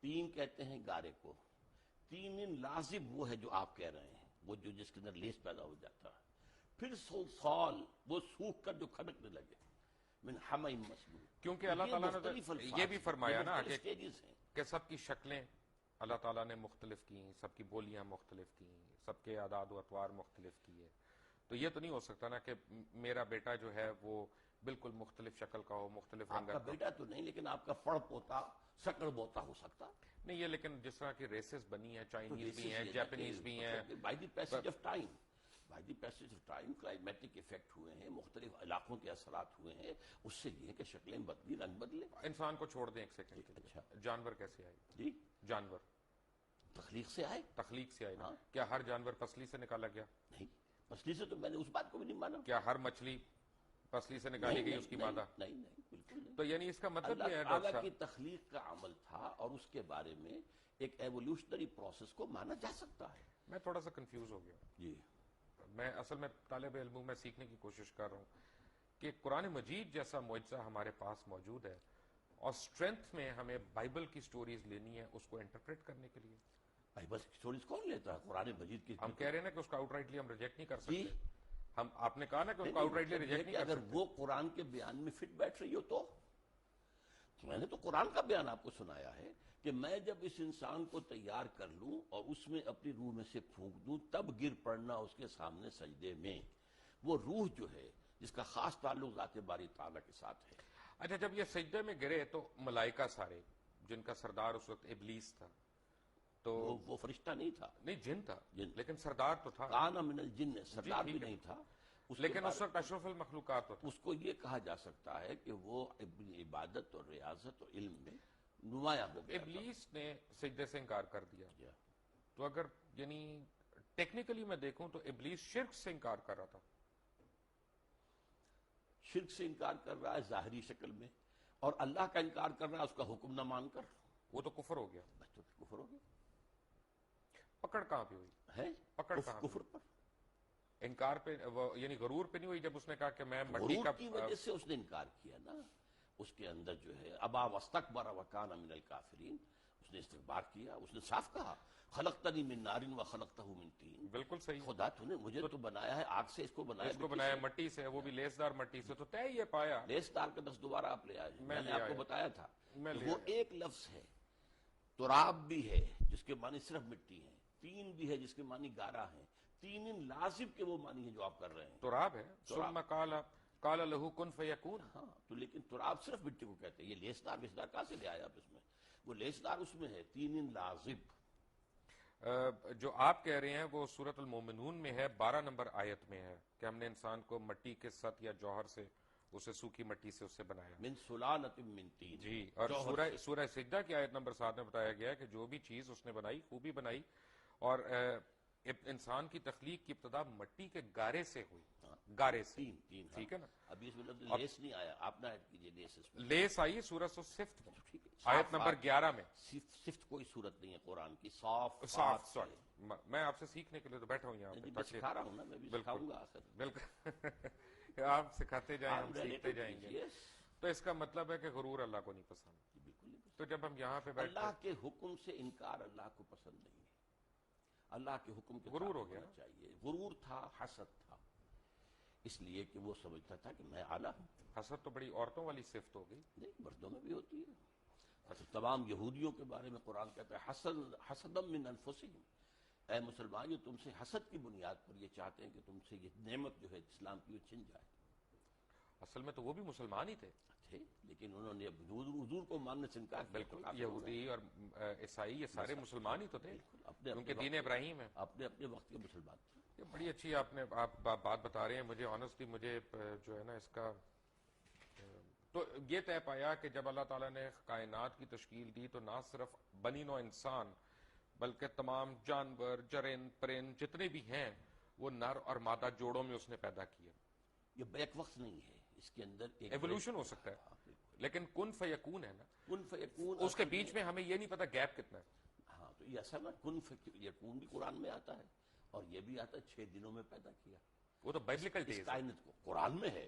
تین کہتے ہیں گارے کو، تین لازم وہ ہے جو آپ کہہ رہے ہیں، وہ جو جس کے اندر لیس پیدا ہو جاتا ہے، پھر سال وہ سوکھ کر جو کھڑکنے لگے، من حمئ مسنون. کیونکہ اللہ تعالیٰ نے یہ بھی فرمایا نا ہیں کہ سب کی شکلیں اللہ تعالیٰ نے مختلف کی، سب کی بولیاں مختلف کی، سب کے اعداد و اطوار مختلف کیے. تو یہ تو نہیں ہو سکتا نا کہ میرا بیٹا جو ہے وہ بالکل مختلف شکل کا ہو، مختلف آپ رنگت کا کا. بیٹا تو نہیں، لیکن آپ کا پڑ پوتا سکڑ بوتا ہو سکتا. نہیں یہ لیکن جس طرح کی ریسز بنی ہیں، تو چائنیز بھی races ہیں، یہ جاپنیز بھی ہیں. By the passage of time, by the passage of time climatic effect ہوئے ہیں، مختلف علاقوں کے اثرات ہوئے ہیں، اس سے یہ ہے کہ شکلیں بدلی، رنگ بدلے. انسان کو چھوڑ دیں ایک سیکنڈ کے لیے. اچھا. جانور کیسے آئے؟ جی جانور تخلیق سے آئے. تخلیق سے آئے نا. ہاں. کیا ہر جانور پسلی سے نکالا گیا؟ نہیں، پسلی سے تو میں نے اس بات کو بھی نہیں مانا. کیا ہر مچھلی پسلی سے نکالی گئی اس کی مادہ؟ نہیں نہیں بالکل نہیں. تو یعنی اس کا مطلب یہ ہے اللہ ڈاکٹر تعالیٰ کی صاحب، تخلیق کا عمل تھا اور اس کے بارے میں ایک ایوولوشنری پروسیس کو مانا جا سکتا ہے. میں تھوڑا سا کنفیوز ہو گیا. جی میں اصل میں طالب علم ہوں، میں سیکھنے کی کوشش کر رہا ہوں کہ قرآن مجید جیسا معجزہ ہمارے پاس موجود ہے اور اسٹرینتھ میں ہمیں بائبل کی سٹوریز لینی ہے اس کو انٹرپریٹ کرنے کے لیے. بھائی بس اسٹوریز کون لیتا ہے قرآن مجید کی؟ ہم کہہ رہے ہیں نا کہ اس کو آؤٹ رائٹلی ہم ریجیکٹ نہیں کر جی. سکتے. آپ نے کہا نا کہ اس کو آؤٹ رائٹلی ریجیکٹ نہیں کر اگر سکتے. وہ قرآن کے بیان میں فٹ بیٹھ رہی ہو تو میں نے تو قرآن کا بیان آپ کو سنایا ہے کہ میں جب اس انسان کو تیار کر لوں اور اس میں اپنی روح میں سے پھونک دوں تب گر پڑنا اس کے سامنے سجدے میں. وہ روح جو ہے جس کا خاص تعلق ذات باری تعالیٰ کے ساتھ ہے. اچھا جب یہ سجدے میں گرے تو ملائکہ سارے، جن کا سردار اس وقت ابلیس تھا، تو وہ فرشتہ نہیں تھا، نہیں جن تھا، جن. لیکن سردار تو تھا. کان من الجن، سردار ٹھیک بھی ہے. نہیں تھا. لیکن اس وقت اشرف المخلوقات تو تھا. اس کو یہ کہا جا سکتا ہے کہ وہ اپنی عبادت اور ریاضت اور علم میں نمایاں ہو گیا تھا. ابلیس نے سجدے سے انکار کر دیا. جی. تو اگر یعنی ٹیکنیکلی میں دیکھوں تو ابلیس شرک سے انکار کر رہا تھا. شرک سے انکار کر رہا ہے ظاہری شکل میں، اور اللہ کا انکار کر رہا ہے اس کا حکم نہ مان کر. وہ تو کفر ہو گیا. بس تو کفر ہو گیا پکڑ کہاں پہ ہوئی؟ ہے. پکڑ کہاں پہ؟ کفر پر. انکار پہ یعنی غرور پہ نہیں ہوئی جب اس نے کہا کہ میں مٹی غرور کا کی وجہ سے اس نے انکار کیا نا. اس کے اندر جو ہے ابا واستکبر وکان من الکافرین، اس نے استکبار کیا. اس نے صاف کہا خلقتنی من نار وخلقتہ من طین. بالکل صحیح. خدا تو نے مجھے تو بنایا ہے آگ سے، اس کو بنایا اس کو بنایا مٹی سے، وہ بھی لیسدار مٹی سے. تو طے یہ پایا لیس دار کا دس دوبارہ آپ لے آئے. میں نے آپ کو بتایا تھا میں کہ لے وہ آیا. ایک لفظ ہے. تراب بھی ہے جس کے معنی صرف مٹی ہے، تین بھی ہے جس کے معنی گارا ہے، تین لازم کے وہ معنی ہے جو آپ کر رہے ہیں. تراب ہے. ثم قال له کن فیکون. ہاں تو لیکن تراب صرف مٹی کو کہتے ہیں. یہ لیسدار ویسدار کہاں سے لے آیا آپ اس میں؟ وہ لیسدار اس میں ہے، تین لازم. جو آپ کہہ رہے ہیں وہ سورۃ المومنون میں ہے، 12 نمبر آیت میں ہے کہ ہم نے انسان کو مٹی کے ست یا جوہر سے، اسے سوکھی مٹی سے اس سے بنایا. من سلالۃ من طین. جی. اور سورہ سجدہ کی آیت نمبر 7 میں بتایا گیا ہے کہ جو بھی چیز اس نے بنائی خوبی بنائی، اور انسان کی تخلیق کی ابتدا مٹی کے گارے سے ہوئی. گارے سے. تین. ٹھیک ہے نا. ابھی اس میں لیس نہیں آیا، آپ نہ ایڈ کیجیے لیس اس میں. لیس آئی سورہ صفت میں، ٹھیک ہے. آیت نمبر 11 میں. صفت کوئی صورت نہیں ہے قرآن کی. صاف سوری، میں آپ سے سیکھنے کے لیے تو بیٹھا ہوں یہاں پہ. میں سکھا رہا ہوں نا، میں بھی سکھاؤں گا آخر. بالکل. آپ سکھاتے جائیں، ہم سیکھتے جائیں گے. تو اس کا مطلب ہے کہ غرور اللہ کو نہیں پسند. بالکل. تو جب ہم یہاں پہ بیٹھتے اللہ کے حکم سے انکار اللہ کو پسند نہیں ہے. اللہ کے حکم کے غرور ہو گیا چاہیے. غرور تھا، حسد تھا، اس لیے کہ وہ سمجھتا تھا کہ میں اعلیٰ ہوں. حسد تو بڑی عورتوں والی صفت ہو گئی. نہیں، مردوں میں بھی ہوتی ہے. اچھا، تمام یہودیوں کے بارے میں قرآن کہتا ہے حسدم من انفسہم. اے مسلمان، جو تم سے حسد کی بنیاد پر یہ چاہتے ہیں کہ تم سے یہ نعمت جو ہے اسلام کی وہ چھن جائے. اصل میں تو وہ بھی مسلمان ہی تھے، لیکن انہوں نے حضور کو ماننے سے انکار کیا. بالکل. یہودی اور عیسائی یہ سارے مسلمان ہی تو تھے، کیونکہ دین ابراہیم ہے. اپنے اپنے وقت کے مسلمان تھے. یہ بڑی اچھی آپ بات بتا رہے ہیں. مجھے آنیسٹلی مجھے جو ہے نا اس کا تو یہ طے پایا کہ جب اللہ تعالیٰ نے کائنات کی تشکیل دی تو نہ صرف بنی نوع انسان بلکہ تمام جانور، جرند، پرند جتنے بھی ہیں وہ نر اور مادہ جوڑوں میں اس نے پیدا کیا. یہ بیک وقت نہیں ہے، اس کے اندر ایک ایوولوشن ہو سکتا ہے، لیکن کن فیکون ہے نا. کن فیکون اس کے بیچ میں ہمیں یہ نہیں پتا گیپ کتنا ہے. ہاں تو یہ اصل میں کن فیکون بھی قرآن میں آتا ہے، اور یہ بھی آتا ہے 6 دنوں میں پیدا کیا. وہ تو بائبلیکل ڈیز کائنات کو قرآن میں ہے.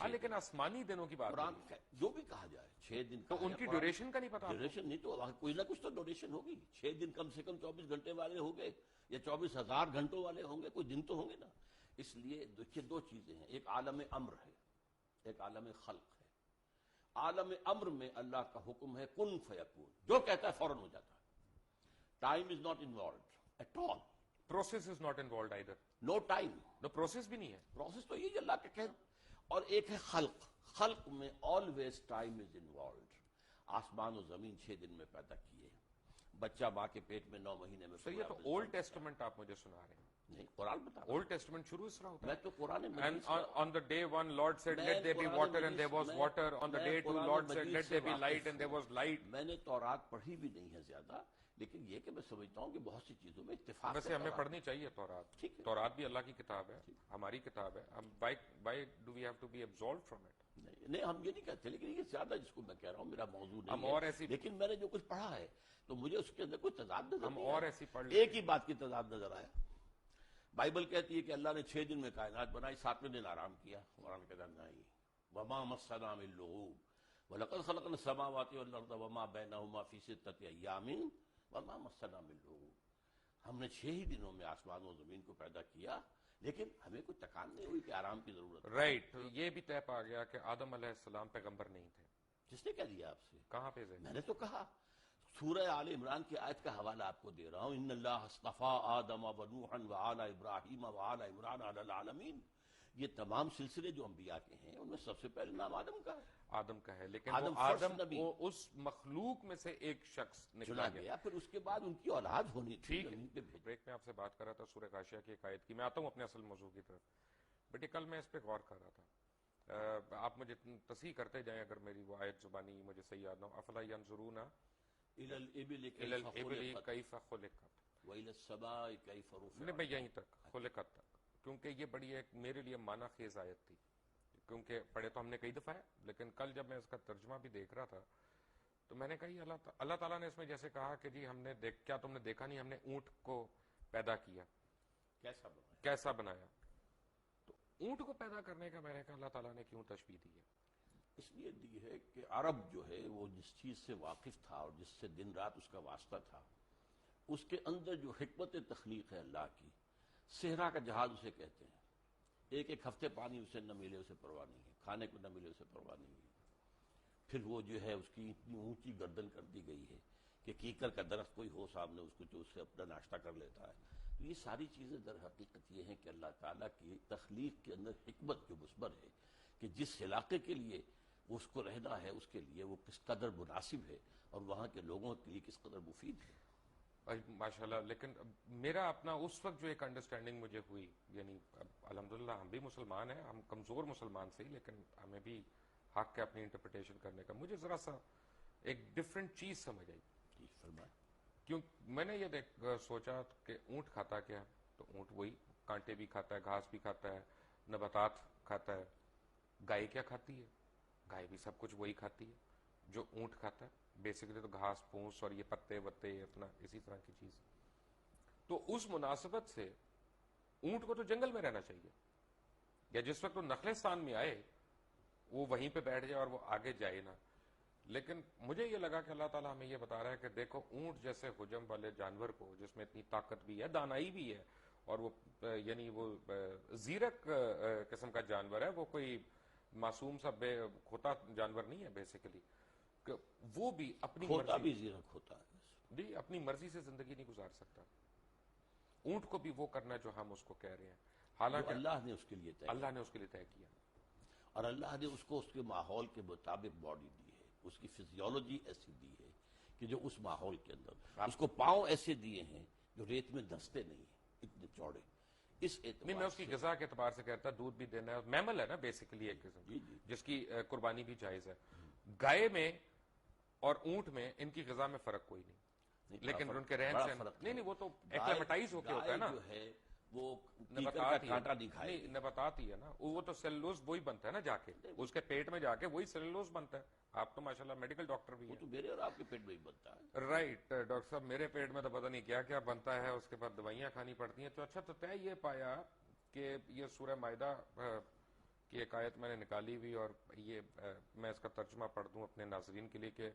ہاں لیکن آسمانی دنوں کی بات قرآن نہیں ہے۔ جو بھی کہا جائے 6 دن تو ان کی ڈیوریشن کا نہیں پتا آپ کو؟ ڈیوریشن نہیں تو کوئی نہ کچھ تو ڈیوریشن ہوگی 6 دن کم سے کم 24 گھنٹے والے ہوں گے یا 24,000 گھنٹوں والے ہوں گے، کوئی دن تو ہوں گے نا۔ اس لیے دیکھیے 2 چیزیں ہیں، ایک عالم امر ہے، ایک عالم خلق ہے۔ عالم امر میں اللہ کا حکم ہے کن فیکون، جو کہتا ہے فوراً ہو جاتا ہے، time is not involved at all, process is not involved either, no time, no process بھی نہیں ہے۔ پروسیس تو یہی اللہ کے کہہ۔ اور ایک ہے خلق، خلق میں آلویز ٹائم از انوالوڈ۔ آسمان و زمین 6 دن میں پیدا کیے، بچہ ماں کے پیٹ میں 9 مہینے میں تو یہ تو اولڈ ٹیسٹمنٹ آپ مجھے سنا رہے ہیں، نہیں قرآن بتا رہا ہوں۔ اولڈ ٹیسٹمنٹ شروع اس طرح ہوتا میں ہے، تو قرآن and مجید کا on the day 1 Lord said let there be water and there was water, on the day 2 Lord said let there be light and there was light۔ میں نے تورات پڑھی بھی نہیں ہے زیادہ، لیکن یہ کہ میں سمجھتا ہوں کہ بہت سی چیزوں میں اتفاق ویسے ہے ہمیں تورات۔ پڑھنی چاہیے تورات، ٹھیک ہے۔ تورات بھی اللہ کی کتاب ہے، ہماری کتاب ہے، ہم why do we have to be absolved from it؟ نہیں ہم یہ نہیں کہتے، لیکن یہ زیادہ جس کو میں کہہ رہا ہوں میرا موضوع ہم نہیں اور ہے، ایسی لیکن میں نے جو کچھ پڑھا ہے تو مجھے اس کے اندر کوئی تضاد نظر ہم نہیں اور آیا۔ ایسی پڑھ ایک ہی بات کی تضاد نظر آیا۔ بائبل کہتی ہے کہ اللہ نے 6 دن میں کائنات بنائی، 7ویں دن آرام کیا۔ قرآن کہتا ہے نہیں، وما مسنا من لغوب ولقد خلقنا السماوات والارض وما بینہما فی 6 ایام وما مسنا من لغوب۔ ہم نے 6 ہی دنوں میں آسمان و زمین کو پیدا کیا، لیکن ہمیں کوئی تکان نہیں ہوئی کہ آرام کی ضرورت ہے۔ رائٹ، یہ بھی طے پا گیا کہ آدم علیہ السلام پیغمبر نہیں تھے۔ جس نے کہہ دیا آپ سے؟ کہاں پہ سے؟ میں نے تو کہا، سورہ آل عمران کی آیت کا حوالہ آپ کو دے رہا ہوں، ان اللہ اصطفیٰ آدم و نوحا وآل ابراہیم وآل عمران علی العالمین۔ یہ تمام سلسلے جو انبیاء کے ہیں ان میں سب سے پہلے نام آدم کا ہے، آدم کا ہے، لیکن آدم وہ first آدم نبی۔ وہ اس مخلوق میں سے ایک شخص چنا نکلا گیا۔ گیا، پھر اس کے بعد ان کی اولاد ہونی تھی، ٹھیک زمین پہ ہے، بھیجا۔ بریک میں آپ سے بات کر رہا تھا سورہ غاشیہ کی ایک آیت کی، میں آتا ہوں اپنے اصل موضوع کی طرف۔ بیٹے کل میں اس پہ غور کر رہا تھا، آپ مجھے تصحیح کرتے جائیں اگر میری وہ آیت زبانی مجھے صحیح یاد نہ ہو۔ افلا ینظرون الی الابل الی الابل کیف خلقت کیف خلقت، والی السماء کیف رفعت۔ میں یہیں تک خلقت تک، کیونکہ یہ بڑی ایک میرے لیے معنی خیز آیت تھی، کیونکہ پڑھے تو ہم نے کئی دفعہ ہے، لیکن کل جب میں اس کا ترجمہ بھی دیکھ رہا تھا تو میں نے کہا یہ اللہ تعالیٰ نے اس میں جیسے کہا کہ جی ہم نے کیا تم نے دیکھا نہیں، ہم نے اونٹ کو پیدا کیا، کیسا بنا؟ کیسا بنایا؟ تو اونٹ کو پیدا کرنے کا میں نے کہا اللہ تعالیٰ نے کیوں تشبیہ دی ہے؟ اس لیے دی ہے کہ عرب جو ہے وہ جس چیز سے واقف تھا اور جس سے دن رات اس کا واسطہ تھا، اس کے اندر جو حکمت تخلیق ہے اللہ کی، صحرا کا جہاز اسے کہتے ہیں، ایک ہفتے پانی اسے نہ ملے اسے پرواہ نہیں ہے، کھانے کو نہ ملے اسے پرواہ نہیں ہے۔ پھر وہ جو ہے اس کی اتنی اونچی گردن کر دی گئی ہے کہ کیکر کا درخت کوئی ہو سامنے اس کو جو اس سے اپنا ناشتہ کر لیتا ہے۔ تو یہ ساری چیزیں در حقیقت یہ ہیں کہ اللہ تعالیٰ کی تخلیق کے اندر حکمت جو مثمر ہے کہ جس علاقے کے لیے اس کو رہنا ہے اس کے لیے وہ کس قدر مناسب ہے اور وہاں کے لوگوں کے لیے کس قدر مفید ہے۔ ماشاءاللہ، لیکن میرا اپنا اس وقت جو ایک انڈرسٹینڈنگ مجھے ہوئی، یعنی الحمدللہ ہم بھی مسلمان ہیں، ہم کمزور مسلمان سے، لیکن ہمیں بھی حق ہے اپنی انٹرپریٹیشن کرنے کا، مجھے ذرا سا ایک ڈفرینٹ چیز سمجھ آئی۔ جی فرمائیں۔ کیوں میں نے یہ سوچا کہ اونٹ کھاتا کیا؟ تو اونٹ وہی کانٹے بھی کھاتا ہے، گھاس بھی کھاتا ہے، نباتات کھاتا ہے۔ گائے کیا کھاتی ہے؟ گائے بھی سب کچھ وہی کھاتی ہے جو اونٹ کھاتا ہے، بیسیکلی تو گھاس پھوس اور یہ پتے وتے اپنا اسی طرح کی چیز۔ تو اس مناسبت سے اونٹ کو تو جنگل میں رہنا چاہیے، یا جس وقت وہ نخلستان میں آئے وہ وہیں پہ بیٹھ جائے اور وہ آگے جائے نہ۔ لیکن مجھے یہ لگا کہ اللہ تعالیٰ ہمیں یہ بتا رہا ہے کہ دیکھو اونٹ جیسے حجم والے جانور کو، جس میں اتنی طاقت بھی ہے، دانائی بھی ہے، اور وہ یعنی وہ زیرک قسم کا جانور ہے، وہ کوئی معصوم سا بے کھوتا جانور نہیں ہے بیسیکلی، کہ وہ بھی اپنی کھوتا مرضی بھی زیرک ہوتا ہے، جی اپنی مرضی سے زندگی نہیں گزار سکتا۔ اونٹ کو بھی وہ کرنا جو ہم اس کو کہہ رہے ہیں، جو حالانکہ اللہ نے اس کے لیے طے کیا، اللہ نے اس کے لیے طے کیا۔ اور اللہ نے اس کو اس کے ماحول کے مطابق باڈی دی ہے، اس کی فزیولوجی ایسی دی ہے کہ جو اس ماحول کے اندر، اس کو پاؤں ایسے دیے ہیں جو ریت میں دھنستے نہیں ہیں، اتنے چوڑے۔ اس نہیں، میں اس کی غذا کے اعتبار سے کہتا دودھ بھی دینا ہے، میمل ہے نا بیسیکلی ایک قسم، جی جی جس کی قربانی بھی جائز ہے۔ گائے میں اور اونٹ میں ان کی غذا میں فرق کوئی نہیں، لیکن ان کے رہن سہن نہیں، وہ تو ایکلیمیٹائز ہو کے ہوتا ہے نا، جو ہے وہ نباتات ہی کانٹا نہیں کھائے نہیں، نباتات ہی ہے نا، وہ تو سیلولوز وہی بنتا ہے نا، جا کے اس کے پیٹ میں جا کے وہی سیلولوز بنتا ہے۔ آپ تو ماشاءاللہ میڈیکل ڈاکٹر بھی وہ ہیں۔ تو میرے اور آپ کے پیٹ میں ہی بنتا ہے۔ رائٹ ڈاکٹر صاحب، میرے پیٹ میں تو پتہ نہیں کیا کیا بنتا ہے، اس کے بعد دوائیاں کھانی پڑتی ہیں۔ تو اچھا، تو طے یہ پایا کہ یہ سورہ مائدہ کی ایک آیت میں نے نکالی ہوئی، اور یہ میں اس کا ترجمہ پڑھ دوں اپنے ناظرین کے لیے کہ